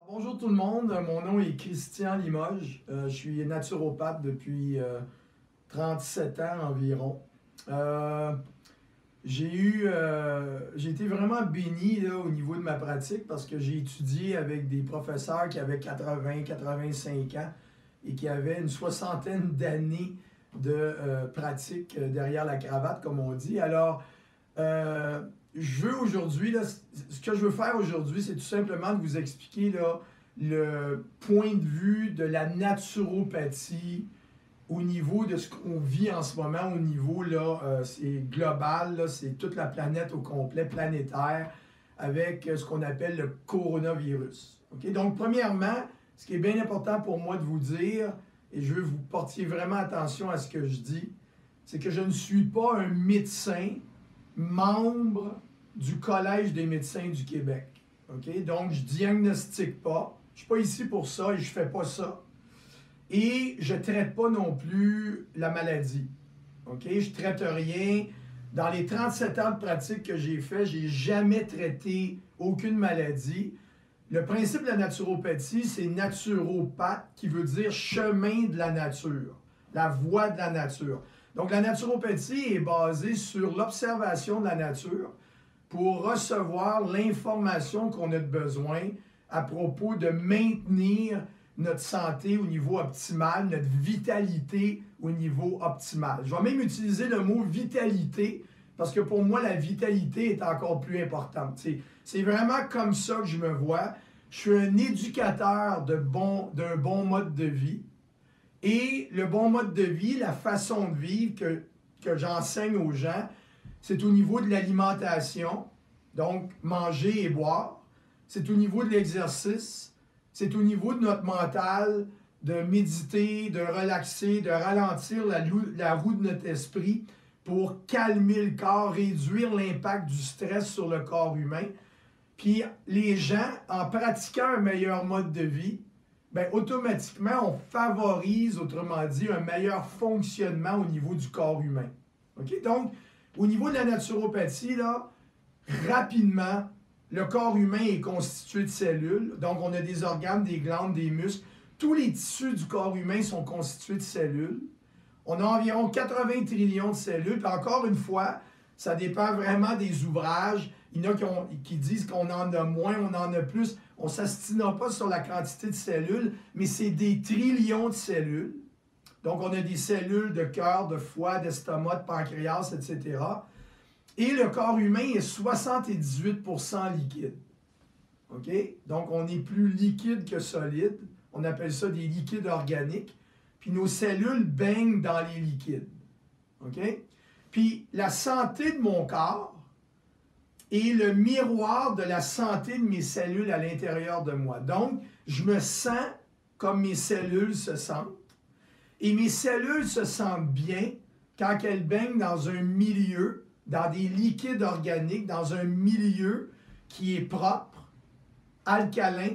Bonjour tout le monde, mon nom est Christian Limoges. Je suis naturopathe depuis 37 ans environ. J'ai été vraiment béni là, au niveau de ma pratique parce que j'ai étudié avec des professeurs qui avaient 80, 85 ans et qui avaient une soixantaine d'années de pratique derrière la cravate, comme on dit. Alors, je veux aujourd'hui, ce que je veux faire aujourd'hui, c'est tout simplement de vous expliquer là, le point de vue de la naturopathie au niveau de ce qu'on vit en ce moment, au niveau là, c'est global, c'est toute la planète au complet, planétaire, avec ce qu'on appelle le coronavirus. Okay? Donc, premièrement, ce qui est bien important pour moi de vous dire, et je veux que vous portiez vraiment attention à ce que je dis, c'est que je ne suis pas un médecin membre du Collège des médecins du Québec. Okay? Donc, je ne diagnostique pas. Je ne suis pas ici pour ça et je ne fais pas ça. Et je ne traite pas non plus la maladie. Okay? Je ne traite rien. Dans les 37 ans de pratique que j'ai fait, je n'ai jamais traité aucune maladie. Le principe de la naturopathie, c'est naturopathe, qui veut dire chemin de la nature, la voie de la nature. Donc, la naturopathie est basée sur l'observation de la nature pour recevoir l'information qu'on a besoin à propos de maintenir notre santé au niveau optimal, notre vitalité au niveau optimal. Je vais même utiliser le mot vitalité parce que pour moi, la vitalité est encore plus importante. C'est vraiment comme ça que je me vois. Je suis un éducateur d'un bon mode de vie. Et le bon mode de vie, la façon de vivre que j'enseigne aux gens, c'est au niveau de l'alimentation, donc manger et boire. C'est au niveau de l'exercice. C'est au niveau de notre mental, de méditer, de relaxer, de ralentir la roue de notre esprit pour calmer le corps, réduire l'impact du stress sur le corps humain. Puis les gens, en pratiquant un meilleur mode de vie, bien, automatiquement, on favorise, autrement dit, un meilleur fonctionnement au niveau du corps humain. Okay? Donc, au niveau de la naturopathie, là, rapidement, le corps humain est constitué de cellules. Donc, on a des organes, des glandes, des muscles. Tous les tissus du corps humain sont constitués de cellules. On a environ 80 trillions de cellules. Puis encore une fois, ça dépend vraiment des ouvrages. Il y en a qui disent qu'on en a moins, on en a plus. On ne s'astinera pas sur la quantité de cellules, mais c'est des trillions de cellules. Donc, on a des cellules de cœur, de foie, d'estomac, de pancréas, etc. Et le corps humain est 78% liquide. OK? Donc, on est plus liquide que solide. On appelle ça des liquides organiques. Puis, nos cellules baignent dans les liquides. OK? Puis, la santé de mon corps est le miroir de la santé de mes cellules à l'intérieur de moi. Donc, je me sens comme mes cellules se sentent. Et mes cellules se sentent bien quand elles baignent dans un milieu, dans des liquides organiques, dans un milieu qui est propre, alcalin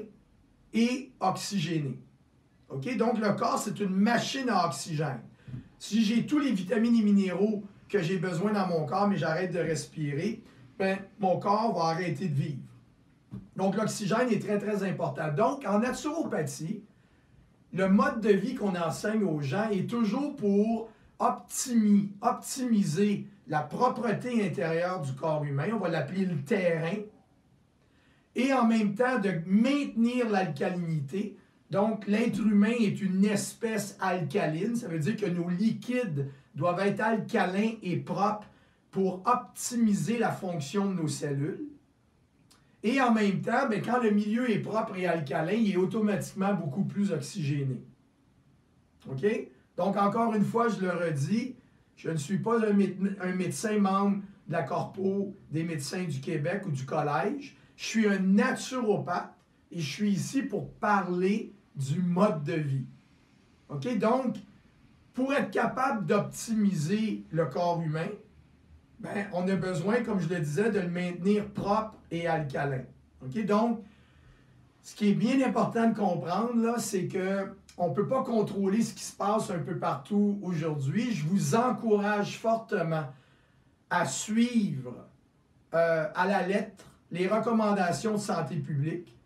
et oxygéné. Okay? Donc, le corps, c'est une machine à oxygène. Si j'ai tous les vitamines et minéraux que j'ai besoin dans mon corps, mais j'arrête de respirer, ben, mon corps va arrêter de vivre. Donc, l'oxygène est très, très important. Donc, en naturopathie, le mode de vie qu'on enseigne aux gens est toujours pour optimiser la propreté intérieure du corps humain, on va l'appeler le terrain, et en même temps de maintenir l'alcalinité. Donc, l'être humain est une espèce alcaline, ça veut dire que nos liquides doivent être alcalins et propres pour optimiser la fonction de nos cellules. Et en même temps, bien, quand le milieu est propre et alcalin, il est automatiquement beaucoup plus oxygéné. OK? Donc, encore une fois, je le redis, je ne suis pas un médecin membre de la Corpo des médecins du Québec ou du Collège. Je suis un naturopathe et je suis ici pour parler du mode de vie. OK? Donc, pour être capable d'optimiser le corps humain, ben, on a besoin, comme je le disais, de le maintenir propre et alcalin. Okay? Donc, ce qui est bien important de comprendre, là, c'est qu'on ne peut pas contrôler ce qui se passe un peu partout aujourd'hui. Je vous encourage fortement à suivre à la lettre les recommandations de santé publique.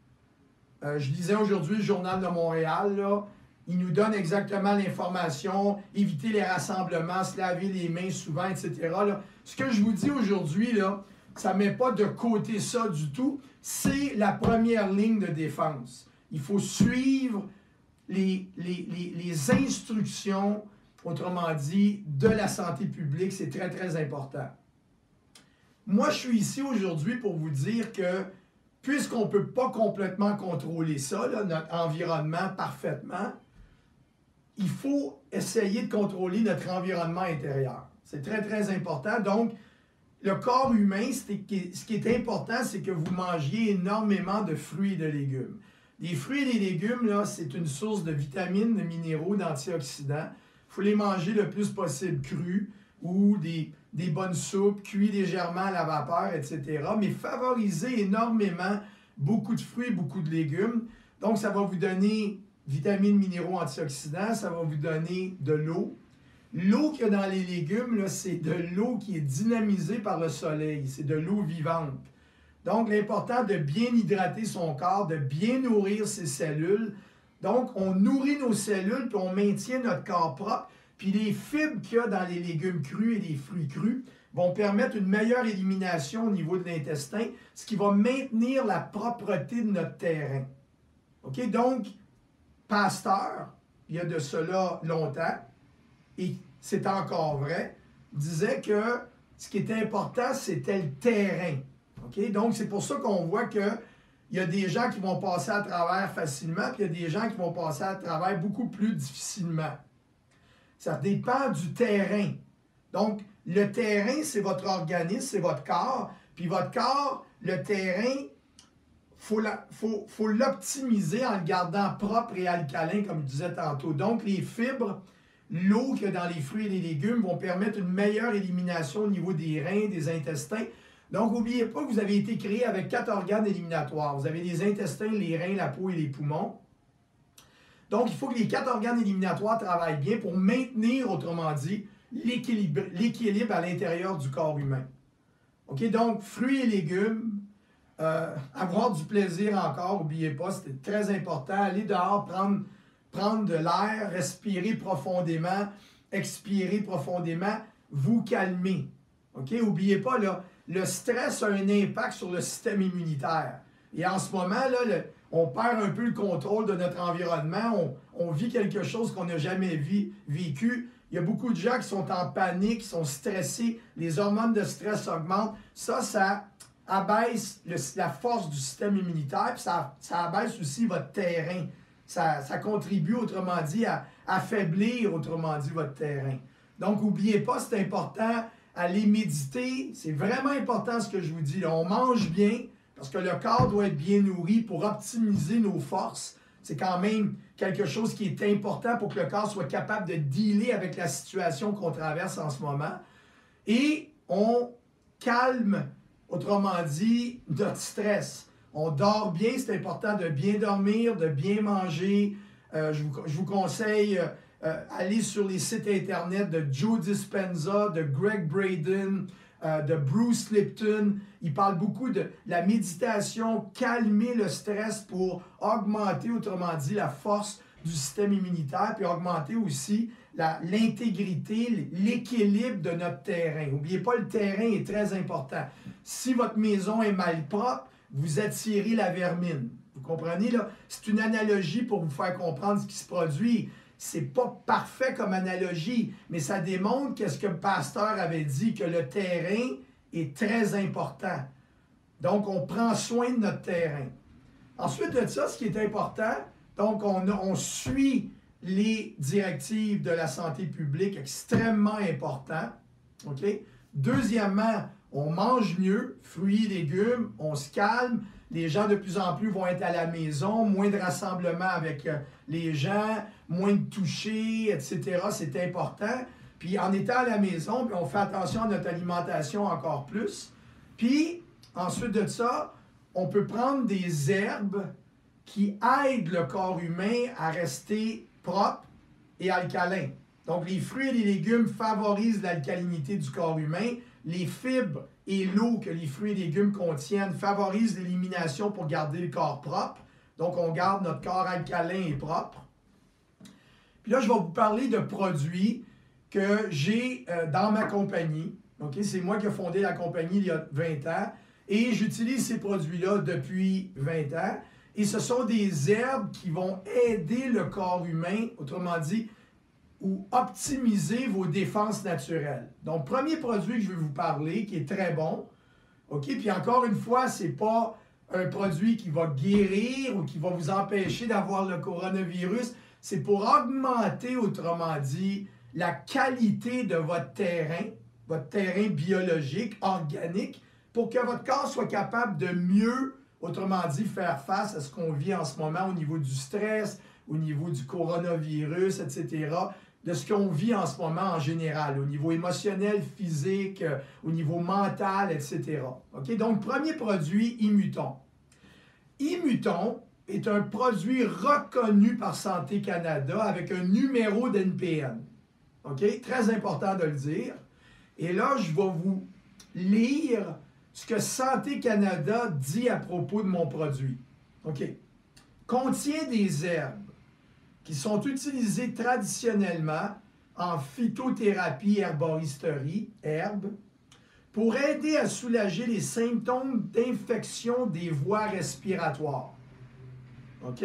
Je lisais aujourd'hui le Journal de Montréal, là. Il nous donne exactement l'information, éviter les rassemblements, se laver les mains souvent, etc. Là. Ce que je vous dis aujourd'hui, là, ça ne met pas de côté ça du tout. C'est la première ligne de défense. Il faut suivre les instructions, autrement dit, de la santé publique. C'est très, très important. Moi, je suis ici aujourd'hui pour vous dire que, puisqu'on ne peut pas complètement contrôler ça, là, notre environnement parfaitement, il faut essayer de contrôler notre environnement intérieur. C'est très, très important. Donc, le corps humain, ce qui est important, c'est que vous mangiez énormément de fruits et de légumes. Les fruits et les légumes, là, c'est une source de vitamines, de minéraux, d'antioxydants. Il faut les manger le plus possible crus ou des bonnes soupes, cuits légèrement à la vapeur, etc. Mais favorisez énormément beaucoup de fruits, beaucoup de légumes. Donc, ça va vous donner vitamines, minéraux, antioxydants, ça va vous donner de l'eau. L'eau qu'il y a dans les légumes, c'est de l'eau qui est dynamisée par le soleil. C'est de l'eau vivante. Donc, l'important de bien hydrater son corps, de bien nourrir ses cellules. Donc, on nourrit nos cellules, puis on maintient notre corps propre. Puis les fibres qu'il y a dans les légumes crus et les fruits crus vont permettre une meilleure élimination au niveau de l'intestin, ce qui va maintenir la propreté de notre terrain. OK? Donc, Pasteur, il y a de cela longtemps, et c'est encore vrai, disait que ce qui était important, c'était le terrain. Okay? Donc, c'est pour ça qu'on voit qu'il y a des gens qui vont passer à travers facilement, puis il y a des gens qui vont passer à travers beaucoup plus difficilement. Ça dépend du terrain. Donc, le terrain, c'est votre organisme, c'est votre corps, puis votre corps, le terrain, faut l'optimiser en le gardant propre et alcalin, comme je disais tantôt. Donc, les fibres, l'eau qu'il y a dans les fruits et les légumes vont permettre une meilleure élimination au niveau des reins, des intestins. Donc, n'oubliez pas que vous avez été créé avec 4 organes éliminatoires. Vous avez les intestins, les reins, la peau et les poumons. Donc, il faut que les 4 organes éliminatoires travaillent bien pour maintenir, autrement dit, l'équilibre à l'intérieur du corps humain. OK? Donc, fruits et légumes, avoir du plaisir encore, n'oubliez pas, c'est très important. Aller dehors, prendre de l'air, respirer profondément, expirer profondément, vous calmer. OK? N'oubliez pas, là, le stress a un impact sur le système immunitaire. Et en ce moment, là, on perd un peu le contrôle de notre environnement. On vit quelque chose qu'on n'a jamais vécu. Il y a beaucoup de gens qui sont en panique, qui sont stressés. Les hormones de stress augmentent. Ça abaisse la force du système immunitaire, puis ça abaisse aussi votre terrain. Ça contribue, autrement dit, à affaiblir, autrement dit, votre terrain. Donc, n'oubliez pas, c'est important, aller méditer. C'est vraiment important ce que je vous dis. Là, on mange bien, parce que le corps doit être bien nourri pour optimiser nos forces. C'est quand même quelque chose qui est important pour que le corps soit capable de dealer avec la situation qu'on traverse en ce moment. Et on calme, autrement dit, notre stress. On dort bien, c'est important de bien dormir, de bien manger. Je vous conseille, aller sur les sites internet de Joe Dispenza, de Greg Braden, de Bruce Lipton. Il parle beaucoup de la méditation, calmer le stress pour augmenter, autrement dit, la force du système immunitaire, puis augmenter aussi l'intégrité, l'équilibre de notre terrain. N'oubliez pas, le terrain est très important. Si votre maison est mal propre, vous attirez la vermine. Vous comprenez, là? C'est une analogie pour vous faire comprendre ce qui se produit. C'est pas parfait comme analogie, mais ça démontre qu'est-ce que le pasteur avait dit, que le terrain est très important. Donc, on prend soin de notre terrain. Ensuite de ça, ce qui est important, donc on suit les directives de la santé publique, extrêmement important. OK? Deuxièmement, on mange mieux, fruits et légumes, on se calme. Les gens de plus en plus vont être à la maison, moins de rassemblements avec les gens, moins de toucher, etc. C'est important. Puis en étant à la maison, puis on fait attention à notre alimentation encore plus. Puis ensuite de ça, on peut prendre des herbes qui aident le corps humain à rester propre et alcalin. Donc les fruits et les légumes favorisent l'alcalinité du corps humain. Les fibres et l'eau que les fruits et légumes contiennent favorisent l'élimination pour garder le corps propre. Donc, on garde notre corps alcalin et propre. Puis là, je vais vous parler de produits que j'ai dans ma compagnie. Okay? C'est moi qui ai fondé la compagnie il y a 20 ans. Et j'utilise ces produits-là depuis 20 ans. Et ce sont des herbes qui vont aider le corps humain, autrement dit, ou optimiser vos défenses naturelles. Donc, premier produit que je vais vous parler, qui est très bon. OK? Puis encore une fois, ce n'est pas un produit qui va guérir ou qui va vous empêcher d'avoir le coronavirus. C'est pour augmenter, autrement dit, la qualité de votre terrain biologique, organique, pour que votre corps soit capable de mieux, autrement dit, faire face à ce qu'on vit en ce moment au niveau du stress, au niveau du coronavirus, etc., de ce qu'on vit en ce moment en général, au niveau émotionnel, physique, au niveau mental, etc. Okay? Donc, premier produit, Immuton. Immuton est un produit reconnu par Santé Canada avec un numéro d'NPN. Okay? Très important de le dire. Et là, je vais vous lire ce que Santé Canada dit à propos de mon produit. OK. Contient des herbes qui sont utilisées traditionnellement en phytothérapie, herboristerie, herbes, pour aider à soulager les symptômes d'infection des voies respiratoires. OK?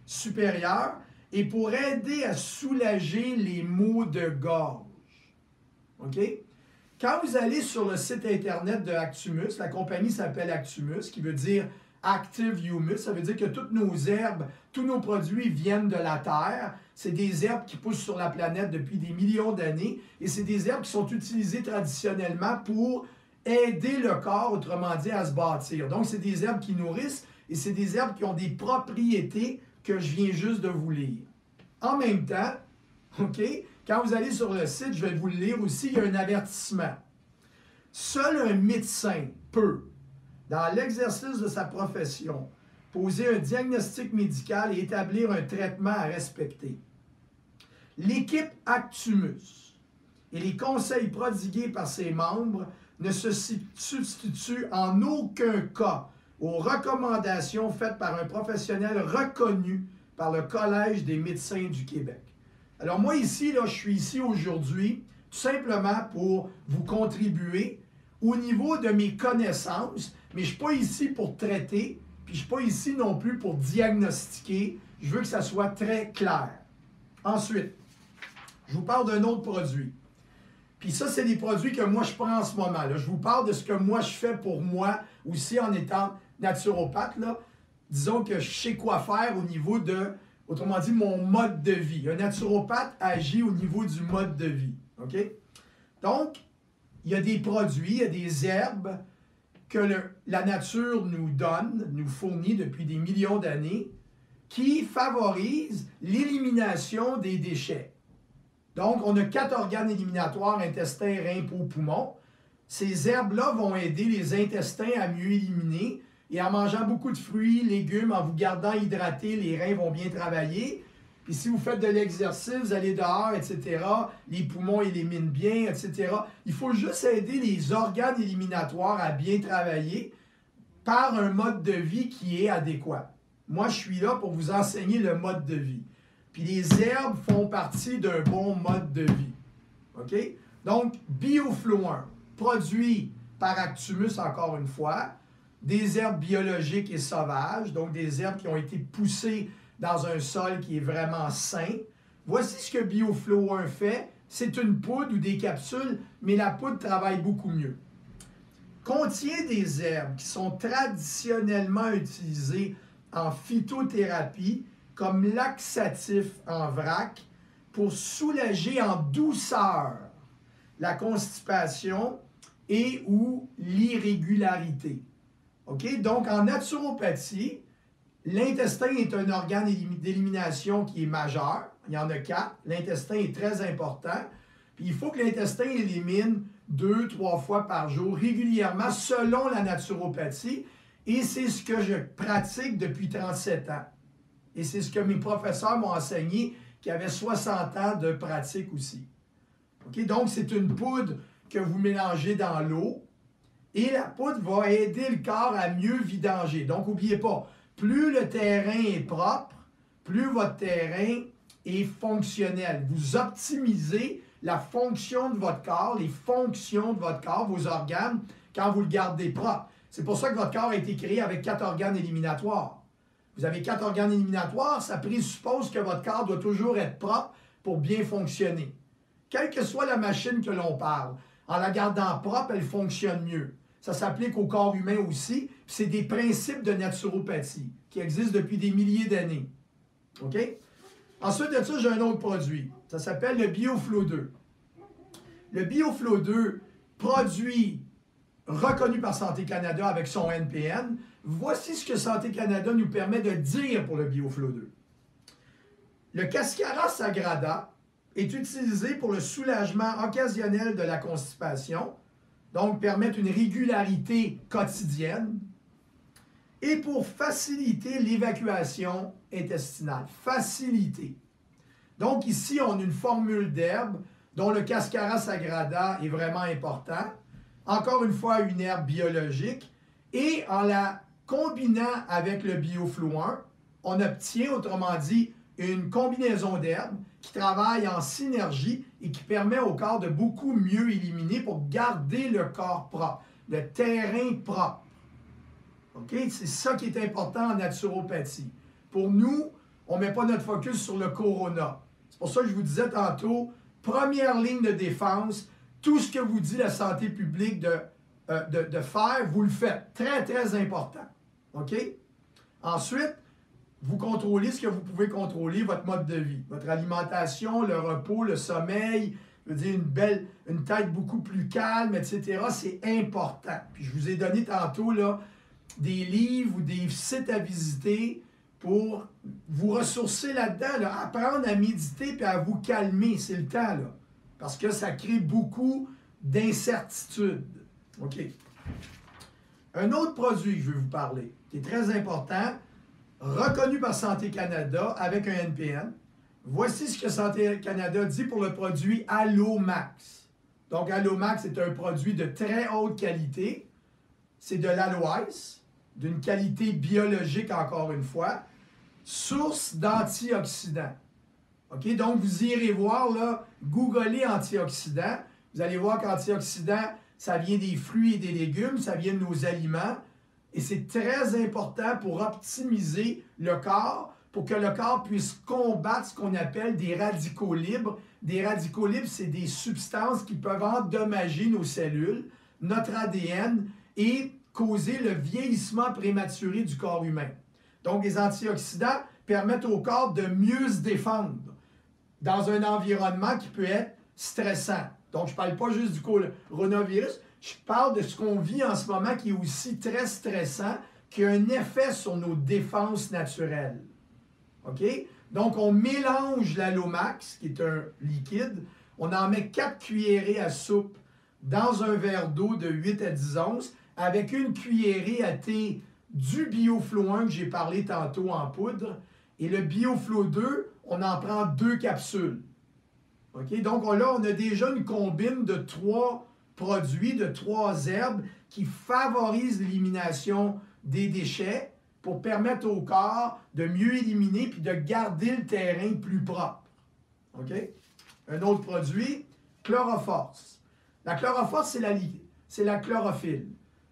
Supérieures. Et pour aider à soulager les maux de gorge. OK? Quand vous allez sur le site internet de Actumus, la compagnie s'appelle Actumus, qui veut dire Active Humus, ça veut dire que toutes nos herbes, tous nos produits viennent de la terre. C'est des herbes qui poussent sur la planète depuis des millions d'années et c'est des herbes qui sont utilisées traditionnellement pour aider le corps, autrement dit, à se bâtir. Donc, c'est des herbes qui nourrissent et c'est des herbes qui ont des propriétés que je viens juste de vous lire. En même temps, OK, quand vous allez sur le site, je vais vous le lire aussi, il y a un avertissement. Seul un médecin peut, dans l'exercice de sa profession, poser un diagnostic médical et établir un traitement à respecter. L'équipe Actumus et les conseils prodigués par ses membres ne se substituent en aucun cas aux recommandations faites par un professionnel reconnu par le Collège des médecins du Québec. Alors moi ici, là, je suis ici aujourd'hui tout simplement pour vous contribuer au niveau de mes connaissances, mais je ne suis pas ici pour traiter, puis je ne suis pas ici non plus pour diagnostiquer. Je veux que ça soit très clair. Ensuite, je vous parle d'un autre produit. Puis ça, c'est des produits que moi, je prends en ce moment. Là. Je vous parle de ce que moi, je fais pour moi aussi en étant naturopathe. Là. Disons que je sais quoi faire au niveau de, autrement dit, mon mode de vie. Un naturopathe agit au niveau du mode de vie. OK? Donc, il y a des produits, il y a des herbes que la nature nous donne, nous fournit depuis des millions d'années, qui favorisent l'élimination des déchets. Donc, on a 4 organes éliminatoires, intestin, rein, peau, poumon. Ces herbes-là vont aider les intestins à mieux éliminer. Et en mangeant beaucoup de fruits, légumes, en vous gardant hydraté, les reins vont bien travailler. Puis si vous faites de l'exercice, vous allez dehors, etc., les poumons éliminent bien, etc. Il faut juste aider les organes éliminatoires à bien travailler par un mode de vie qui est adéquat. Moi, je suis là pour vous enseigner le mode de vie. Puis les herbes font partie d'un bon mode de vie. OK? Donc, Bioflow 1, produit par Actumus encore une fois, des herbes biologiques et sauvages, donc des herbes qui ont été poussées dans un sol qui est vraiment sain. Voici ce que Bioflow 1 fait. C'est une poudre ou des capsules, mais la poudre travaille beaucoup mieux. Contient des herbes qui sont traditionnellement utilisées en phytothérapie comme laxatif en vrac pour soulager en douceur la constipation et ou l'irrégularité. OK? Donc, en naturopathie, l'intestin est un organe d'élimination qui est majeur. Il y en a 4. L'intestin est très important. Puis il faut que l'intestin élimine 2-3 fois par jour, régulièrement, selon la naturopathie. Et c'est ce que je pratique depuis 37 ans. Et c'est ce que mes professeurs m'ont enseigné, qui avaient 60 ans de pratique aussi. OK? Donc, c'est une poudre que vous mélangez dans l'eau. Et la poudre va aider le corps à mieux vidanger. Donc, n'oubliez pas, plus le terrain est propre, plus votre terrain est fonctionnel. Vous optimisez la fonction de votre corps, les fonctions de votre corps, vos organes, quand vous le gardez propre. C'est pour ça que votre corps a été créé avec 4 organes éliminatoires. Vous avez 4 organes éliminatoires, ça présuppose que votre corps doit toujours être propre pour bien fonctionner. Quelle que soit la machine que l'on parle, en la gardant propre, elle fonctionne mieux. Ça s'applique au corps humain aussi. C'est des principes de naturopathie qui existent depuis des milliers d'années. OK? Ensuite de ça, j'ai un autre produit. Ça s'appelle le BioFlow 2. Le BioFlow 2, produit reconnu par Santé Canada avec son NPN. Voici ce que Santé Canada nous permet de dire pour le BioFlow 2. Le Cascara Sagrada est utilisé pour le soulagement occasionnel de la constipation, donc permettre une régularité quotidienne, et pour faciliter l'évacuation intestinale. Faciliter. Donc ici, on a une formule d'herbe dont le Cascara Sagrada est vraiment important. Encore une fois, une herbe biologique. Et en la combinant avec le BioFlow 1, on obtient, autrement dit, une combinaison d'herbes qui travaille en synergie et qui permet au corps de beaucoup mieux éliminer pour garder le corps propre, le terrain propre. OK? C'est ça qui est important en naturopathie. Pour nous, on ne met pas notre focus sur le corona. C'est pour ça que je vous disais tantôt, première ligne de défense, tout ce que vous dit la santé publique de faire, vous le faites. Très, très important. OK? Ensuite, vous contrôlez ce que vous pouvez contrôler, votre mode de vie, votre alimentation, le repos, le sommeil, je veux dire une tête beaucoup plus calme, etc. C'est important. Puis je vous ai donné tantôt là, des livres ou des sites à visiter pour vous ressourcer là-dedans, là, apprendre à méditer et à vous calmer. C'est le temps, là. Parce que ça crée beaucoup d'incertitudes. OK. Un autre produit que je vais vous parler, qui est très important, reconnu par Santé Canada avec un NPN. Voici ce que Santé Canada dit pour le produit Allomax. Donc, Allomax est un produit de très haute qualité. C'est de l'aloès, d'une qualité biologique encore une fois, source d'antioxydants. OK? Donc, vous irez voir, là, googlez antioxydants. Vous allez voir qu'antioxydants, ça vient des fruits et des légumes, ça vient de nos aliments. Et c'est très important pour optimiser le corps, pour que le corps puisse combattre ce qu'on appelle des radicaux libres. Des radicaux libres, c'est des substances qui peuvent endommager nos cellules, notre ADN et causer le vieillissement prématuré du corps humain. Donc, les antioxydants permettent au corps de mieux se défendre dans un environnement qui peut être stressant. Donc, je ne parle pas juste du coronavirus, je parle de ce qu'on vit en ce moment qui est aussi très stressant, qui a un effet sur nos défenses naturelles. OK? Donc, on mélange l'Allomax, qui est un liquide, on en met 4 cuillerées à soupe dans un verre d'eau de 8 à 10 onces, avec une cuillerée à thé du BioFlow 1 que j'ai parlé tantôt en poudre, et le BioFlow 2, on en prend 2 capsules. OK? Donc là, on a déjà une combine de 3 produits, de 3 herbes qui favorisent l'élimination des déchets pour permettre au corps de mieux éliminer puis de garder le terrain plus propre. OK? Un autre produit, Chloroforce. La Chloroforce, c'est la chlorophylle.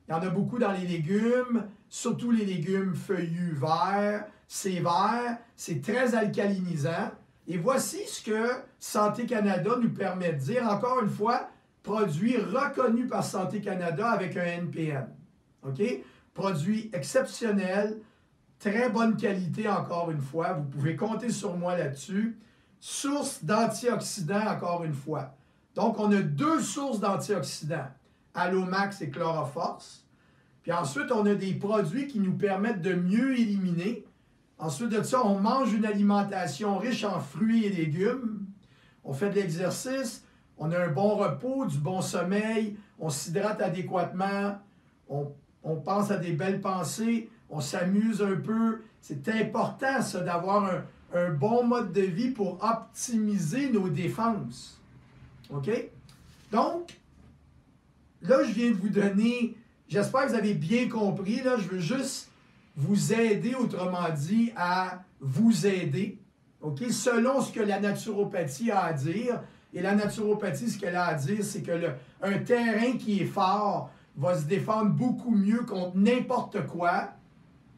Il y en a beaucoup dans les légumes, surtout les légumes feuillus verts. C'est vert, c'est très alcalinisant. Et voici ce que Santé Canada nous permet de dire, encore une fois, produit reconnu par Santé Canada avec un NPN. OK? Produit exceptionnel, très bonne qualité encore une fois. Vous pouvez compter sur moi là-dessus. Source d'antioxydants encore une fois. Donc, on a 2 sources d'antioxydants, Allomax et Chloroforce. Puis ensuite, on a des produits qui nous permettent de mieux éliminer. Ensuite de ça, on mange une alimentation riche en fruits et légumes. On fait de l'exercice. On a un bon repos, du bon sommeil. On s'hydrate adéquatement. On pense à des belles pensées. On s'amuse un peu. C'est important, ça, d'avoir un bon mode de vie pour optimiser nos défenses. OK? Donc, là, je viens de vous donner... J'espère que vous avez bien compris. Là, je veux juste vous aider, autrement dit, à vous aider, OK, selon ce que la naturopathie a à dire. Et la naturopathie, ce qu'elle a à dire, c'est que un terrain qui est fort va se défendre beaucoup mieux contre n'importe quoi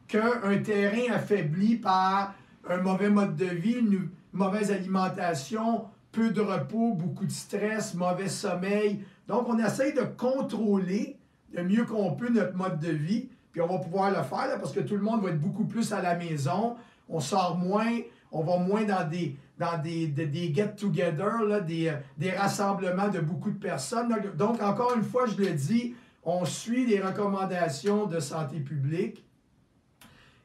qu'un terrain affaibli par un mauvais mode de vie, une mauvaise alimentation, peu de repos, beaucoup de stress, mauvais sommeil. Donc, on essaye de contrôler le mieux qu'on peut notre mode de vie, puis on va pouvoir le faire là, parce que tout le monde va être beaucoup plus à la maison, on sort moins, on va moins dans des get-together, des rassemblements de beaucoup de personnes. Donc, encore une fois, je le dis, on suit les recommandations de santé publique.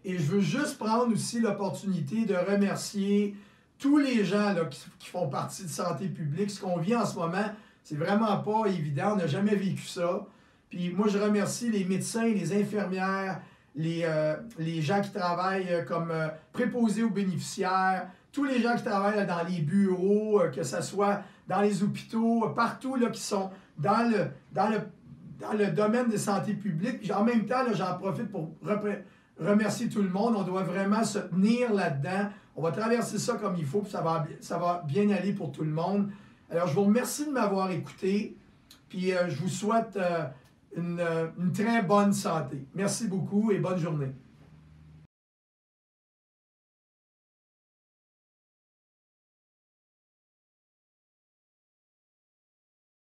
Et je veux juste prendre aussi l'opportunité de remercier tous les gens là, qui font partie de santé publique. Ce qu'on vit en ce moment, c'est vraiment pas évident. On n'a jamais vécu ça. Puis moi, je remercie les médecins, les infirmières, les gens qui travaillent comme préposés aux bénéficiaires, tous les gens qui travaillent là, dans les bureaux, que ce soit dans les hôpitaux, partout là, qui sont dans le domaine de santé publique. Puis en même temps, j'en profite pour remercier tout le monde. On doit vraiment se tenir là-dedans. On va traverser ça comme il faut, puis ça va bien aller pour tout le monde. Alors, je vous remercie de m'avoir écouté, puis je vous souhaite une très bonne santé. Merci beaucoup et bonne journée.